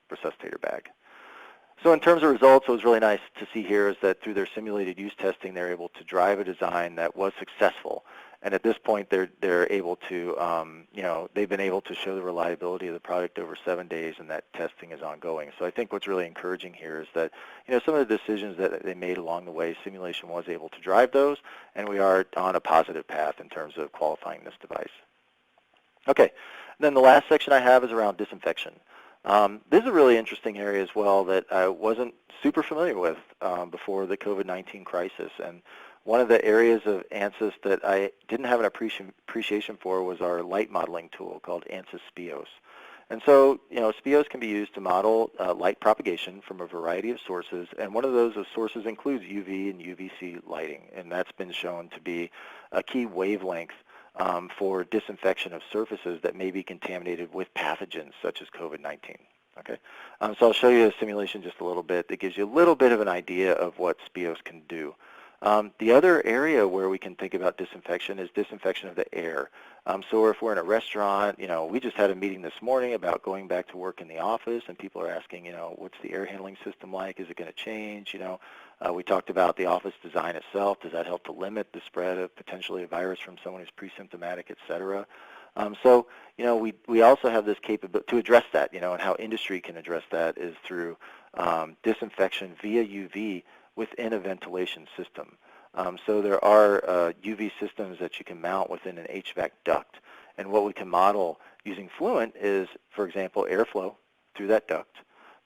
resuscitator bag. So in terms of results, what was really nice to see here is that through their simulated use testing, they're able to drive a design that was successful. And at this point, they're able to, they've been able to show the reliability of the product over 7 days, and that testing is ongoing. So I think what's really encouraging here is that, some of the decisions that they made along the way, simulation was able to drive those, and we are on a positive path in terms of qualifying this device. Okay, and then the last section I have is around disinfection. This is a really interesting area as well that I wasn't super familiar with before the COVID-19 crisis. And one of the areas of Ansys that I didn't have an appreciation for was our light modeling tool called Ansys Spios. And so, Spios can be used to model light propagation from a variety of sources, and one of those sources includes UV and UVC lighting, and that's been shown to be a key wavelength for disinfection of surfaces that may be contaminated with pathogens such as COVID-19. Okay, so I'll show you a simulation just a little bit that gives you a little bit of an idea of what Spios can do. The other area where we can think about disinfection is disinfection of the air. So if we're in a restaurant, we just had a meeting this morning about going back to work in the office, and people are asking, what's the air handling system like? Is it going to change? We talked about the office design itself. Does that help to limit the spread of potentially a virus from someone who's pre-symptomatic, et cetera? So, we also have this capability to address that, and how industry can address that is through disinfection via UV within a ventilation system. So there are UV systems that you can mount within an HVAC duct. And what we can model using Fluent is, for example, airflow through that duct.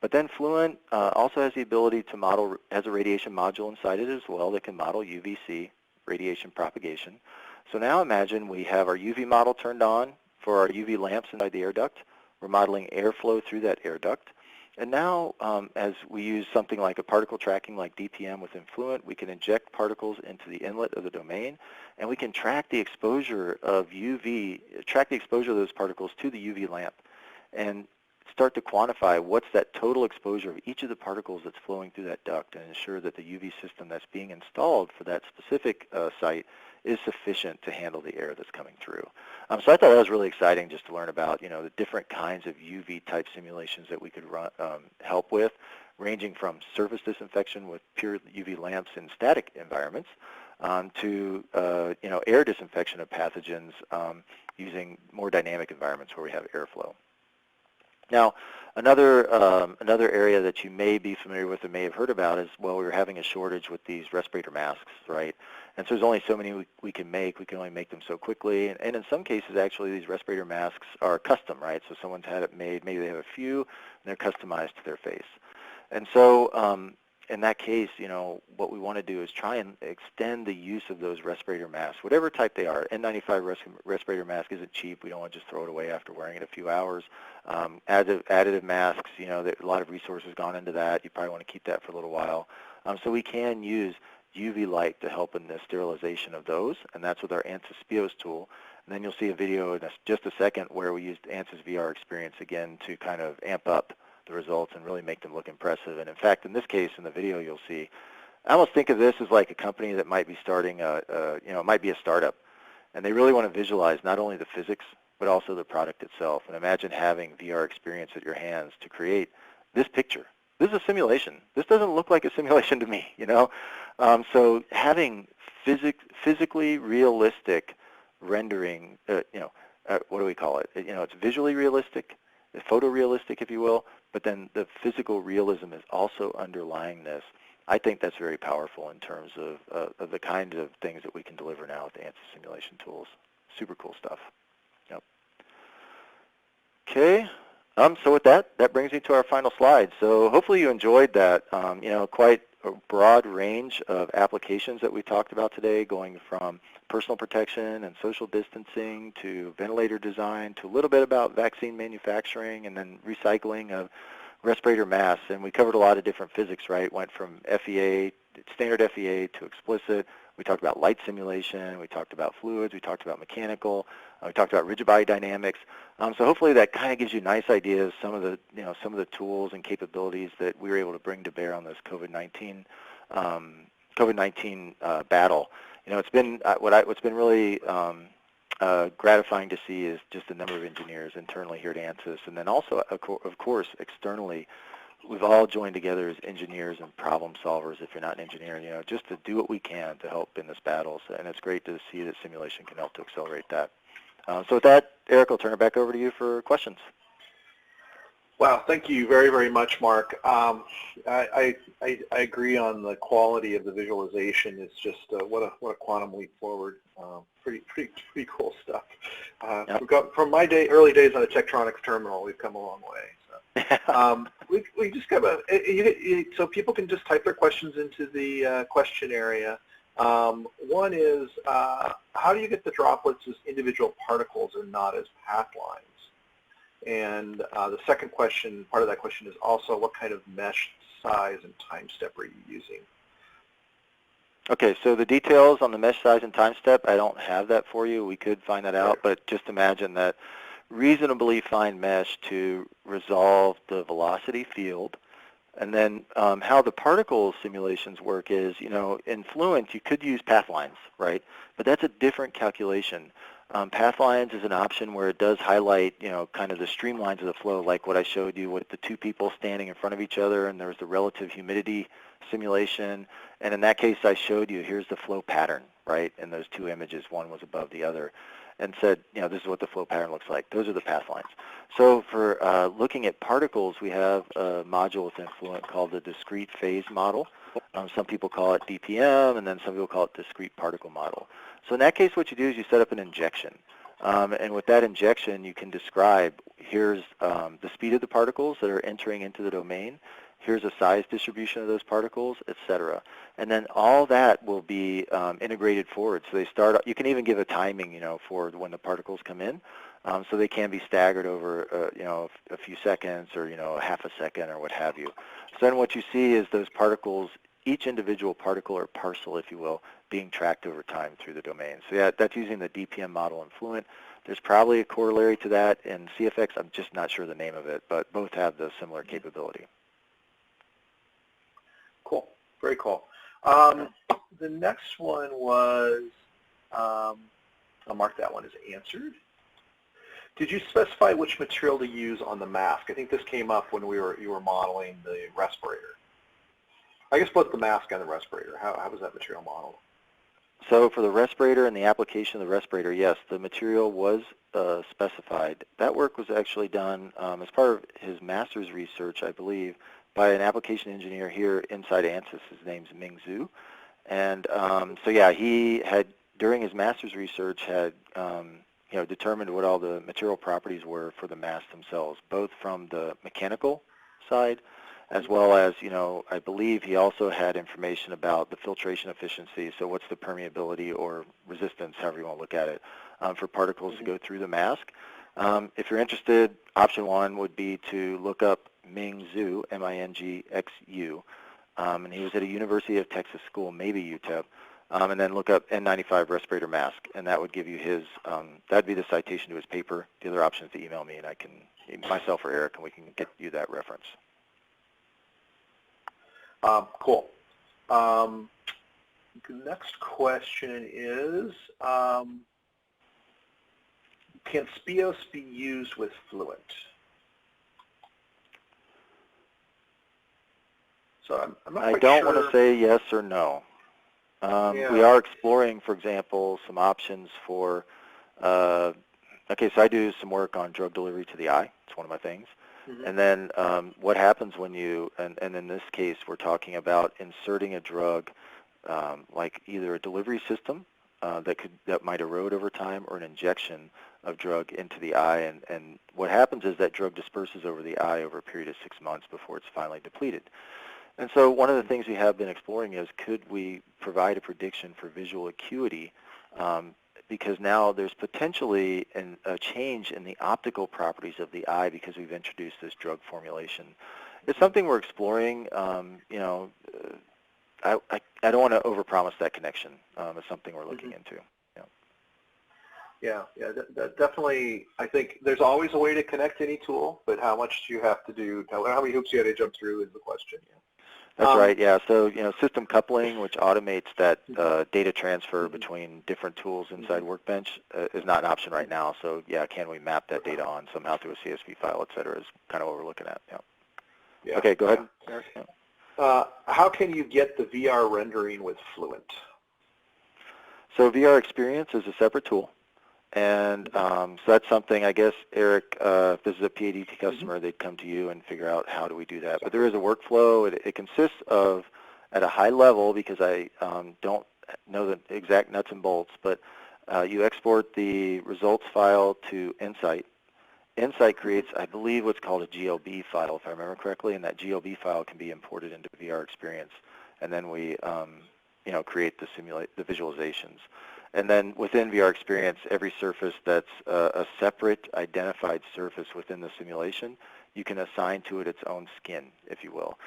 But then Fluent also has the ability to model, has a radiation module inside it as well that can model UVC, radiation propagation. So now imagine we have our UV model turned on for our UV lamps inside the air duct. We're modeling airflow through that air duct. And now, as we use something like a particle tracking like DPM within Fluent, we can inject particles into the inlet of the domain, and we can track the exposure of those particles to the UV lamp, and start to quantify what's that total exposure of each of the particles that's flowing through that duct, and ensure that the UV system that's being installed for that specific site is sufficient to handle the air that's coming through. So I thought that was really exciting just to learn about, the different kinds of UV type simulations that we could run, help with, ranging from surface disinfection with pure UV lamps in static environments to, air disinfection of pathogens using more dynamic environments where we have airflow. Now, another area that you may be familiar with or may have heard about is, well, we were having a shortage with these respirator masks, right? And so there's only so many we can make. We can only make them so quickly. And in some cases, actually, these respirator masks are custom, right? So someone's had it made. Maybe they have a few, and they're customized to their face. And so in that case, what we want to do is try and extend the use of those respirator masks, whatever type they are. N95 respirator mask isn't cheap. We don't want to just throw it away after wearing it a few hours. Additive masks, a lot of resources gone into that. You probably want to keep that for a little while. So we can use UV light to help in the sterilization of those, and that's with our Ansys Spios tool. And then you'll see a video in just a second where we used Ansys VR Experience again to kind of amp up the results and really make them look impressive. And in fact, in this case, in the video, you'll see, I almost think of this as like a company that might be starting it might be a startup, and they really want to visualize not only the physics, but also the product itself. And imagine having VR experience at your hands to create this picture. This is a simulation. This doesn't look like a simulation to me, So having physically realistic rendering, what do we call it? It's visually realistic, photorealistic, if you will, but then the physical realism is also underlying this. I think that's very powerful in terms of the kinds of things that we can deliver now with the Ansys simulation tools. Super cool stuff. Yep. Okay. So with that brings me to our final slide. So hopefully you enjoyed that. Quite a broad range of applications that we talked about today, going from personal protection and social distancing to ventilator design to a little bit about vaccine manufacturing and then recycling of respirator masks. And we covered a lot of different physics, right? Went from FEA, standard FEA to explicit. We talked about light simulation. We talked about fluids. We talked about mechanical. We talked about rigid body dynamics. So hopefully that kind of gives you nice ideas, some of the tools and capabilities that we were able to bring to bear on this COVID-19 battle. It's been what's been really gratifying to see is just the number of engineers internally here at Ansys, and then also, of course, externally. We've all joined together as engineers and problem solvers, if you're not an engineer, just to do what we can to help in this battle. So, and it's great to see that simulation can help to accelerate that. So with that, Eric, I'll turn it back over to you for questions. Wow, thank you very, very much, Mark. I agree on the quality of the visualization. It's just what a quantum leap forward. Pretty cool stuff. Yep. We've got, from my early days on a Tektronix terminal, we've come a long way. So. We just got so people can just type their questions into the question area. One is, how do you get the droplets as individual particles and not as path lines? And the second question, part of that question, is also what kind of mesh size and time step are you using? Okay, so the details on the mesh size and time step, I don't have that for you. We could find that out, but just imagine that reasonably fine mesh to resolve the velocity field. And then how the particle simulations work is, in Fluent you could use path lines, right? But that's a different calculation. Path lines is an option where it does highlight, kind of the streamlines of the flow, like what I showed you with the two people standing in front of each other, and there's the relative humidity simulation. And in that case, I showed you, here's the flow pattern, right? And those two images, one was above the other, and said, this is what the flow pattern looks like. Those are the path lines. So for looking at particles, we have a module within Fluent called the discrete phase model. Some people call it DPM, and then some people call it discrete particle model. So in that case, what you do is you set up an injection. And with that injection, you can describe, here's the speed of the particles that are entering into the domain, here's a size distribution of those particles, etc. And then all that will be integrated forward. So they start, you can even give a timing, for when the particles come in. So they can be staggered over, a few seconds or, a half a second or what have you. So then what you see is those particles, each individual particle or parcel, if you will, being tracked over time through the domain. So yeah, that's using the DPM model in Fluent. There's probably a corollary to that in CFX. I'm just not sure the name of it, but both have the similar capability. Cool. Very cool. The next one was, I'll mark that one as answered. Did you specify which material to use on the mask? I think this came up when you were modeling the respirator. I guess both the mask and the respirator. How was that material modeled? So for the respirator and the application of the respirator, yes, the material was specified. That work was actually done as part of his master's research, I believe, by an application engineer here inside Ansys. His name's Ming Zhu. And so yeah, he had, during his master's research, had determined what all the material properties were for the masks themselves, both from the mechanical side as well as, I believe he also had information about the filtration efficiency, so what's the permeability or resistance, however you want to look at it, for particles to go through the mask. If you're interested, option one would be to look up Ming Zhu, M-I-N-G-X-U, and he was at a University of Texas school, maybe UTEP, and then look up N95 respirator mask, and that would give you his, that'd be the citation to his paper. The other option is to email me, and I can, myself or Eric, and we can get you that reference. Cool. The next question is, can SPIOS be used with Fluent? So I'm not quite don't sure. want to say yes or no. Yeah. We are exploring, for example, some options for, okay, so I do some work on drug delivery to the eye. It's one of my things. Mm-hmm. And then what happens when you, and in this case, we're talking about inserting a drug, like either a delivery system that might erode over time, or an injection of drug into the eye. And what happens is that drug disperses over the eye over a period of 6 months before it's finally depleted. And so one of the things we have been exploring is, could we provide a prediction for visual acuity, because now there's potentially a change in the optical properties of the eye because we've introduced this drug formulation. It's something we're exploring. I don't want to overpromise that connection. It's something we're looking into. Yeah, that definitely, I think there's always a way to connect any tool, but how much do you have to do, how many hoops you have to jump through is the question. Yeah. That's right, yeah. So, system coupling, which automates that data transfer between different tools inside Workbench, is not an option right now. So, yeah, can we map that data on somehow through a CSV file, et cetera, is kind of what we're looking at. Yeah. Okay, go ahead, Eric. Yeah. How can you get the VR rendering with Fluent? So VR Experience is a separate tool. And so that's something, I guess, Eric, if this is a PADT customer, they'd come to you and figure out how do we do that. But there is a workflow. It consists of, at a high level, because I don't know the exact nuts and bolts, but you export the results file to Insight, Insight creates, I believe, what's called a GLB file, if I remember correctly, and that GLB file can be imported into VR Experience, and then we, create the visualizations. And then within VR Experience, every surface that's a separate identified surface within the simulation, you can assign to it its own skin, if you will.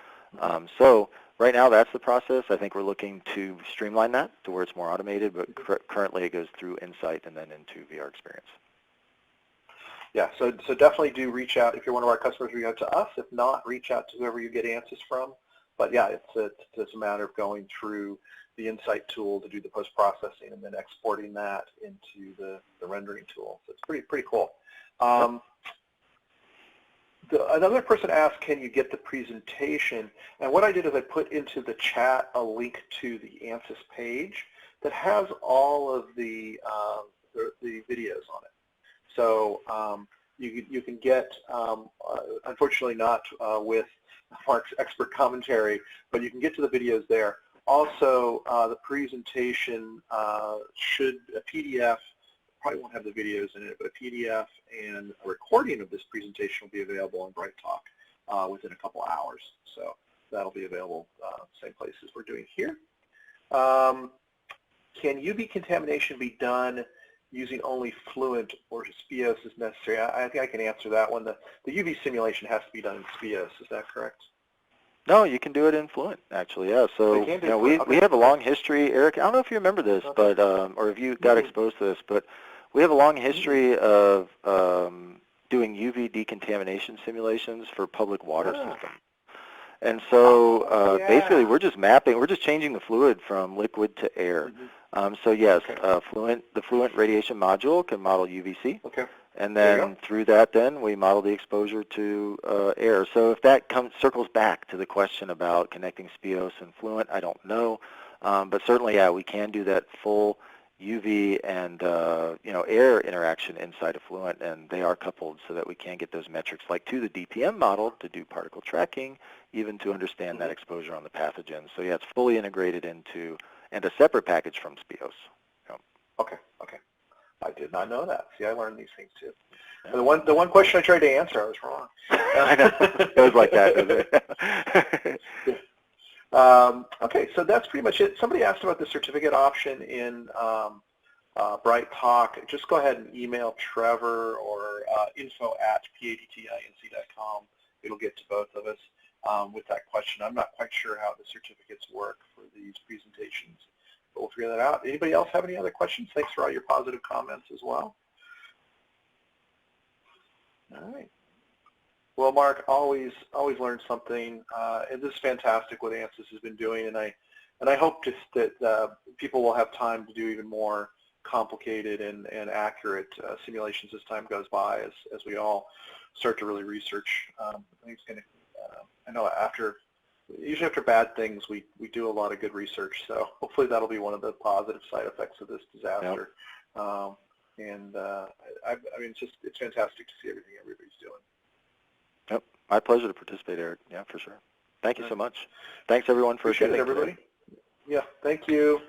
So right now, that's the process. I think we're looking to streamline that to where it's more automated, but currently it goes through Insight and then into VR Experience. Yeah, so definitely do reach out. If you're one of our customers, reach out to us. If not, reach out to whoever you get Ansys from. But yeah, it's a matter of going through the Insight tool to do the post-processing and then exporting that into the rendering tool. So it's pretty cool. Another person asked, can you get the presentation? And what I did is I put into the chat a link to the Ansys page that has all of the videos on it. So you can get, unfortunately not with Marc's expert commentary, but you can get to the videos there. Also, the presentation a PDF, probably won't have the videos in it, but a PDF and a recording of this presentation will be available on BrightTalk within a couple hours. So that'll be available same place as we're doing here. Can UV contamination be done using only Fluent or Spios is necessary? I think I can answer that one. The UV simulation has to be done in Spios. Is that correct? No, you can do it in Fluent, actually, yeah. So we have a long history, Eric. I don't know if you remember this, but or if you got exposed to this, but we have a long history of doing UV decontamination simulations for public water systems. And so basically we're just mapping, we're just changing the fluid from liquid to air. So yes, the Fluent radiation module can model UVC. Okay. And then through that then we model the exposure to air. So if that circles back to the question about connecting Spios and Fluent, I don't know. But certainly, yeah, we can do that full UV and air interaction inside of Fluent, and they are coupled so that we can get those metrics like to the DPM model to do particle tracking, even to understand that exposure on the pathogen. So yeah, it's fully integrated into and a separate package from Spios. Yep. Okay. I did not know that. See, I learned these things too. Yeah. The one question I tried to answer, I was wrong. I know. It goes like that, doesn't it? Okay, so that's pretty much it. Somebody asked about the certificate option in BrightTalk. Just go ahead and email Trevor or info@padtinc.com. It'll get to both of us with that question. I'm not quite sure how the certificates work for these presentations, but we'll figure that out. Anybody else have any other questions? Thanks for all your positive comments as well. All right. Well, Marc, always learn something. And this is fantastic what Ansys has been doing, and I hope just that people will have time to do even more complicated and accurate simulations as time goes by, as we all start to really research. I think it's going to. I know usually after bad things, we do a lot of good research. So hopefully that'll be one of the positive side effects of this disaster. Yep. I mean, it's fantastic to see everything everybody's doing. Yep, my pleasure to participate, Eric. Yeah, for sure. Thank you so much. Thanks everyone for attending. Appreciate it, everybody. Yeah, thank you.